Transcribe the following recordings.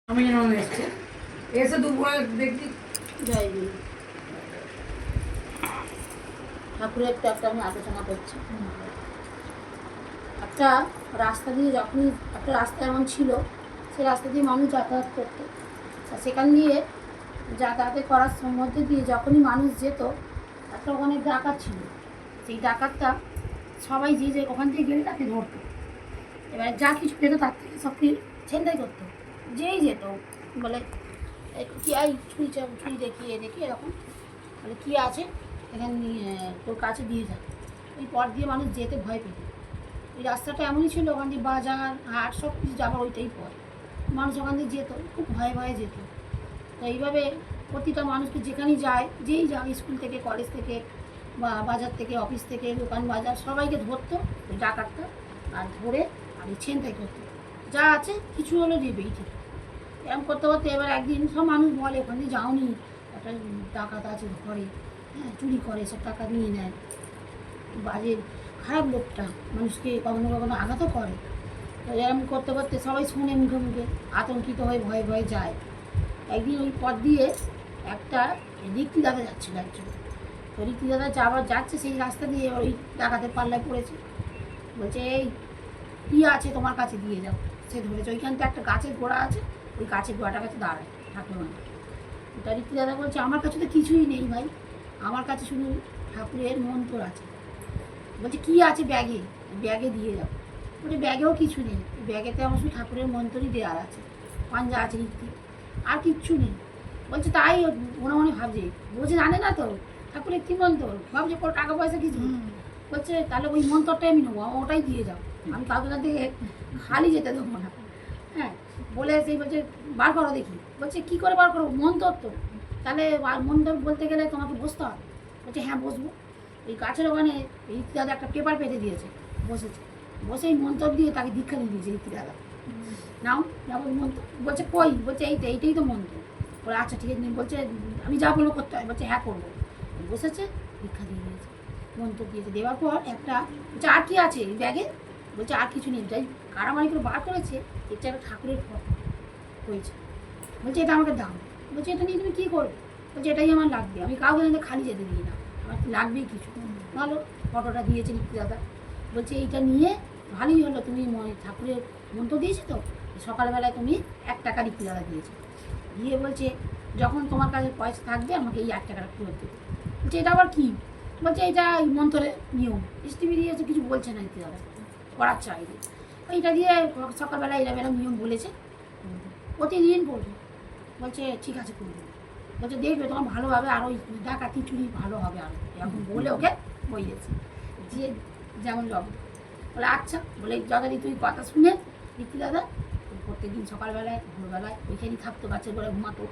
আমি যেন এসছে এসে দুপুরে দেখি জয় গুরু ঠাকুরের একটা আমি আলোচনা করছি। একটা রাস্তা দিয়ে যখনই একটা রাস্তা এমন ছিল, সেই রাস্তা দিয়ে মানুষ যাতায়াত করতো। সেখান দিয়ে যাতায়াত করার মধ্যে দিয়ে যখনই মানুষ যেত, একটা ওখানে ডাকাত ছিল। সেই ডাকাতটা সবাই যে ওখান থেকে গেলে তাকে ধরতো। এবার যা কিছু পেতো তার থেকে সব কিছু ছেন্দাই করতো। যেই যেত বলে কি আই ছুঁই দেখিয়ে এরকম বলে কী আছে এখানে তোর কাছে দিয়ে যা। ওই পথ দিয়ে মানুষ যেতে ভয় পেত। ওই রাস্তাটা এমনই ছিল, ওখান দিয়ে বাজার হাট সব কিছু যাবার ওইটাই পথ। মানুষ ওখান দিয়ে যেত, খুব ভয়ে ভয়ে যেত। তো এইভাবে প্রতিটা মানুষকে যেখানেই যায়, যেই যায় স্কুল থেকে কলেজ থেকে বা বাজার থেকে অফিস থেকে দোকান বাজার সবাইকে ধরতো ওই ডাকাতটা, আর ধরে আর এই ছিনতাই করতো। যা আছে কিছু হলো নেবেই ঠিক। এরকম করতে করতে এবার একদিন সব মানুষ বলে ওখানে যাওনি, একটা ডাকাত আছে ঘরে, হ্যাঁ চুরি করে, সব টাকা নিয়ে নেয়, বাজে খারাপ লোকটা, মানুষকে কখনো কখনো আঘাতও করে। তো এরকম করতে করতে সবাই শুনে মুখে মুখে আতঙ্কিত হয়ে ভয়ে ভয়ে যায়। একদিন ওই পথ দিয়ে একটা রিক্তি দাদা যাচ্ছিল একজন। তো রিক্তি দাদা যাচ্ছে সেই রাস্তা দিয়ে ওই ডাকাতের পাল্লায় পড়েছে। বলছে এই কী আছে তোমার কাছে দিয়ে যাও। সে ধরেছে ওইখানটা একটা গাছের গোড়া আছে, ওই গাছের গোড়াটার কাছে দাঁড়ায় ঠাকুরমা। ওটা রিক্তি দাদা বলছে আমার কাছে তো কিছুই নেই ভাই, আমার কাছে শুধু ঠাকুরের মন্ত্র আছে। বলছে কী আছে ব্যাগে, ব্যাগে দিয়ে যাও। বলছে ব্যাগেও কিছু নেই, ব্যাগেতে আমার শুধু ঠাকুরের মন্ত্রই দেওয়ার আছে, পাঞ্জা আছে রিক্তি, আর কিচ্ছু নেই। বলছে তাই মনে মনে ভাবছে, বলছে জানে না তো ঠাকুরের কী মন্ত্র, ভাবছে কোনো টাকা পয়সা কিছু। বলছে তাহলে ওই মন্ত্রটাই আমি নেবো, ওটাই দিয়ে যাও, আমি কাউকে থেকে খালি যেতে দেবো না। হ্যাঁ বলে সেই বলছে বার করো দেখি। বলছে কী করে বার করো, মন্ত্র তো, তাহলে মন্ত্র বলতে গেলে তোমাকে বসতে হবে। বলছে হ্যাঁ বসবো। এই গাছের ওখানে ঋত্বি দাদা একটা পেপার পেতে দিয়েছে, বসেছে, বসে এই মন্ত্র দিয়ে তাকে দীক্ষা দিয়ে দিয়েছে ঋত্বি দাদা। নাও যাবো মন্ত্র। বলছে কই, বলছে এইটাই তো মন্ত্র। বলে আচ্ছা ঠিক আছে, বলছে আমি যা বলবো করতে হয়। বলছে হ্যাঁ করবো। বসেছে, দীক্ষা দিয়ে দিয়েছে, মন্ত্র দিয়েছে। দেওয়ার পর একটা বলছে আর কি আছে এই ব্যাগে। বলছে আর কিছু নেই, যাই কারামারি করে বার করেছে, এটা একটা ঠাকুরের ফটো হয়েছে। বলছে এটা আমাকে দাও। বলছে এটা নিয়ে তুমি কী করবে। বলছে এটাই আমার লাগবে, আমি কাউকে কিন্তু খালি যেতে দিই না, আমার লাগবেই কিছু। ভালো ফটোটা দিয়েছে ঋত্বি দাদা। বলছে এইটা নিয়ে ভালোই হলো, তুমি ঠাকুরের মন্ত্র দিয়েছি তো, সকালবেলায় তুমি 1 টাকা ঋত্বি দাদা দিয়েছে। দিয়ে বলছে যখন তোমার কাছে পয়সা থাকবে আমাকে এই 1 টাকাটা ফেরত দেবে। বলছে এটা আবার কী। বলছে এটা এই মন্ত্রের নিয়ম, স্টিভি দিয়েছে, কিছু বলছে না ঋত্বি দাদা, করার চাই। এইটা দিয়ে সকালবেলা এরম এরম নিয়ম বলেছে, প্রতিদিন করবে। বলছে ঠিক আছে করবে। বলছে দেখবে তোমার ভালোভাবে আরও ডাকাতি চুরি ভালো হবে আরও, এরকম বলে ওকে বইয়েছে যে যেমন জব। বলে আচ্ছা, বলে যথারীতি তুই কথা শুনে ঋত্বি দাদা প্রত্যেকদিন সকালবেলায় ভোরবেলায় ওইখানেই থাকতো, গাছের গোড়ায় ঘুমাতো,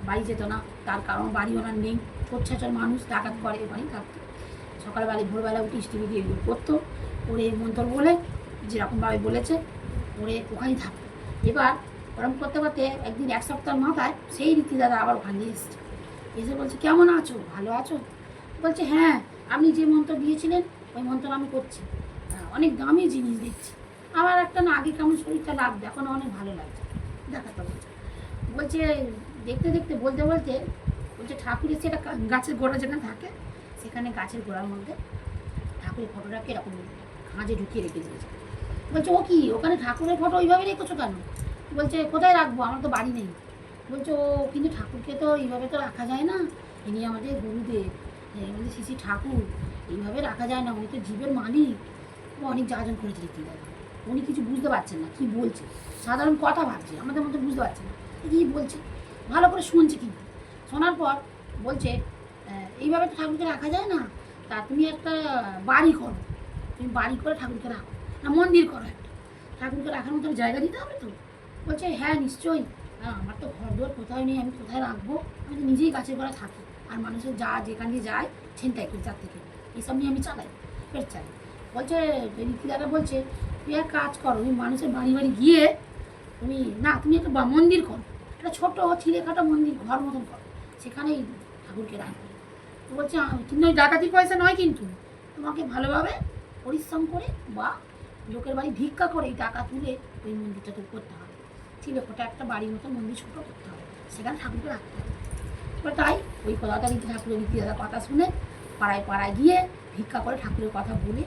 বাড়ি যেত না। তার কারণ বাড়ি ওনার নেই, ছোটছাচর মানুষ, ডাকাত করে, ওখানেই থাকতো। সকালবেলায় ভোরবেলা উঠে স্টিভি দিয়ে এগুলো করতো, ওরে মন্ত্র বলে যেরকমভাবে বলেছে ওরে ওখানেই থাকতো। এবার ওরম করতে করতে একদিন 1 সপ্তাহের মাথায় সেই ঋত্বি দাদা আবার ওখানে এসছে। এসে বলছে কেমন আছো, ভালো আছো। বলছে হ্যাঁ আপনি যে মন্ত্র দিয়েছিলেন ওই মন্ত্র আমি করছি, অনেক দামি জিনিস দিচ্ছি। আমার একটা না আগে কেমন শরীরটা লাগবে, এখন অনেক ভালো লাগছে। দেখাতে বলছে। বলছে দেখতে দেখতে বলতে বলতে বলছে ঠাকুরের সেটা গাছের গোড়া যেখানে থাকে, সেখানে গাছের গোড়ার মধ্যে ঠাকুরের ফটোটাকে এরকম খাঁজে ঢুকিয়ে রেখে দিয়েছে। বলছে ও কি, ওখানে ঠাকুরের ফটো ওইভাবে রেখেছো কেন। বলছে কোথায় রাখবো, আমার তো বাড়ি নেই। বলছে ও কিন্তু ঠাকুরকে তো এইভাবে তো রাখা যায় না, ইনি আমাদের গুরুদেব, আমাদের শ্রী ঠাকুর, এইভাবে রাখা যায় না, উনি তো জীবের মালিক। ও অনেক জ্বাজন করেছে ঋত্বিক দাদা। উনি কিছু বুঝতে পারছেন না কী বলছে, সাধারণ কথা ভাবছে, আমাদের মধ্যে বুঝতে পারছে না কী বলছে। ভালো করে শুনছে, কিন্তু শোনার পর বলছে এইভাবে তো ঠাকুরকে রাখা যায় না, তা তুমি একটা বাড়ি করো, তুমি বাড়ি করে ঠাকুরকে রাখো, না মন্দির করো একটা, ঠাকুরকে রাখার মতো জায়গা দিতে হবে তো। বলছে হ্যাঁ নিশ্চয়ই, হ্যাঁ আমার তো ঘর দুয়ার কোথাও নেই, আমি কোথায় রাখবো, আমি তো নিজেই গাছের গোড়া থাকি, আর মানুষের যেখান দিয়ে যায় ছিনতাই করি, যার থেকে এইসব নিয়ে আমি চালাই, পেট চালাই। বলছে ঋত্বি দাদা বলছে তুই এক কাজ করো, তুমি মানুষের বাড়ি বাড়ি গিয়ে তুমি না, তুমি একটা মন্দির করো, একটা ছোটো ছিঁড়েখাটো মন্দির ঘর মতন করো, সেখানেই ঠাকুরকে রাখবে। তো বলছে কিন্তু ওই ডাকাতির পয়সা নয়, কিন্তু তোমাকে ভালোভাবে পরিশ্রম করে বা লোকের বাড়ি ভিক্ষা করে এই টাকা তুলে ওই মন্দিরটা তো করতে হবে। চিলেকোঠা একটা বাড়ির মতো মন্দির ছোট করতে হবে, সেখানে ঠাকুরকে রাখতে হবে। এবার তাই ওই কথাটা রীতি ঠাকুরের রীতি দাদার কথা শুনে পাড়ায় পাড়ায় গিয়ে ভিক্ষা করে ঠাকুরের কথা বলে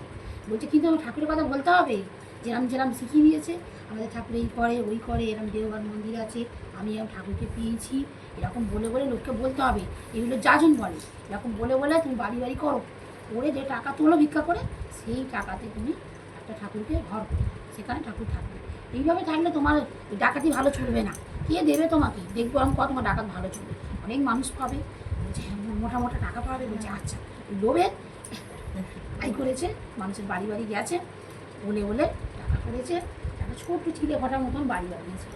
বলছে, কিন্তু আমার ঠাকুরের কথা বলতে হবে যেরম যেরম শিখিয়ে দিয়েছে, আমাদের ঠাকুর এই করে ওই করে, এরম দেওঘর মন্দির আছে, আমি এরকম ঠাকুরকে পেয়েছি, এরকম বলে বলে লোককে বলতে হবে। এগুলো যাজন বলে, এরকম বলে বলে তুমি বাড়ি বাড়ি করো, করে যে টাকা তোলো ভিক্ষা করে, সেই টাকাতে তুমি একটা ঠাকুরকে ঘর করো, সেখানে ঠাকুর থাকবে। এইভাবে থাকলে তোমার ডাকাতি ভালো চলবে না। কে দেবে তোমাকে? দেখবো আমি কত তোমার ডাকাত ভালো চলবে, অনেক মানুষ পাবে, বলছে মোটা মোটা টাকা পাবে, বলছে আচ্ছা। লোভে আই করেছে, মানুষের বাড়ি বাড়ি গেছে, বলে বলে টাকা করেছে, একটা ছোট্ট ছিলে ফটার মতন বাড়ি বানিয়েছে,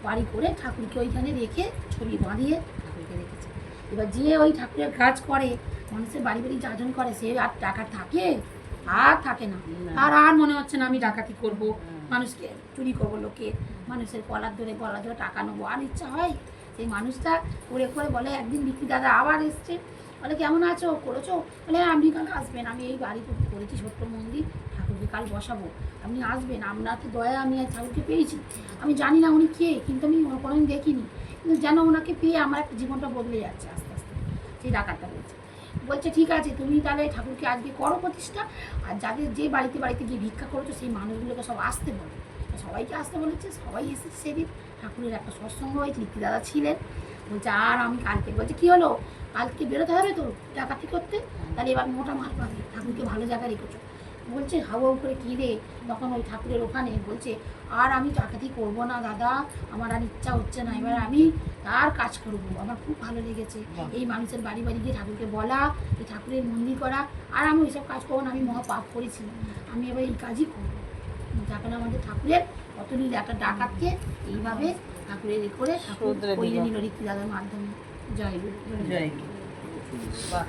বাড়ি করে ঠাকুরকে ওইখানে রেখে ছবি বাঁধিয়ে ঠাকুরকে রেখেছে। এবার যে ওই ঠাকুরের কাজ করে, মানুষের বাড়ি বাড়ি যাজন করে, সে আর টাকা থাকে? আর থাকে না। আর মনে হচ্ছে না আমি ডাকাতি করব, মানুষকে চুরি করবো, লোকে মানুষের কলার ধরে গলা ধরে টাকা নেবো, আর ইচ্ছা হয়? সেই মানুষটা করে করে বলে, একদিন বিক্রি দাদা আবার এসছে, বলে কেমন আছো, করেছো? বলে আপনি কাল আসবেন, আমি এই বাড়িতে করেছি ছোট্ট মন্দির, ঠাকুরকে কাল বসাবো, আপনি আসবেন, আপনার তো দয়া আমি আর ঠাকুরকে পেয়েছি, আমি জানি না উনি কে, কিন্তু আমি কোনোদিন দেখিনি, কিন্তু যেন ওনাকে পেয়ে আমার একটা জীবনটা বদলে যাচ্ছে আস্তে আস্তে। সেই ডাকাতটা বলছে ঠিক আছে, তুমি তাহলে ঠাকুরকে আজকে করো প্রতিষ্ঠা, আর যাদের যে বাড়িতে বাড়িতে গিয়ে ভিক্ষা করেছো সেই মানুষগুলোকে সব আসতে বলো। সবাইকে আসতে বলেছে, সবাই এসেছে সেদিন। ঠাকুরের একটা সৎসঙ্গ হয়েছে, লিখি দাদা ছিলেন। বলছে আর আমি কালকে, বলছে কী হলো, কালকে বেরোতে হবে তো ডাকাতি করতে, তাহলে এবার মোটা মাল পাবে, ঠাকুরকে ভালো জায়গায় রেখেছো। বলছে হাওয়া করে কী রে, তখন ওই ঠাকুরের ওখানে বলছে আর আমি ডাকাতি করবো না দাদা, আমার আর ইচ্ছা হচ্ছে না, এবার আমি তার কাজ করবো, আমার খুব ভালো লেগেছে এই মানুষের বাড়ি বাড়ি গিয়ে ঠাকুরকে বলা, এই ঠাকুরের মন্দির করা, আর আমি ওইসব কাজ করবো না, আমি মহা পাপ করেছি, আমি এবার এই কাজই করবো। যাকে আমাদের ঠাকুরের কত নীল একটা ডাকাতকে এইভাবে ঠাকুরের করে ঠাকুর করিয়ে নিল রীতি দাদার মাধ্যমে। জয় গুরু। জয় গুরু। বাহ।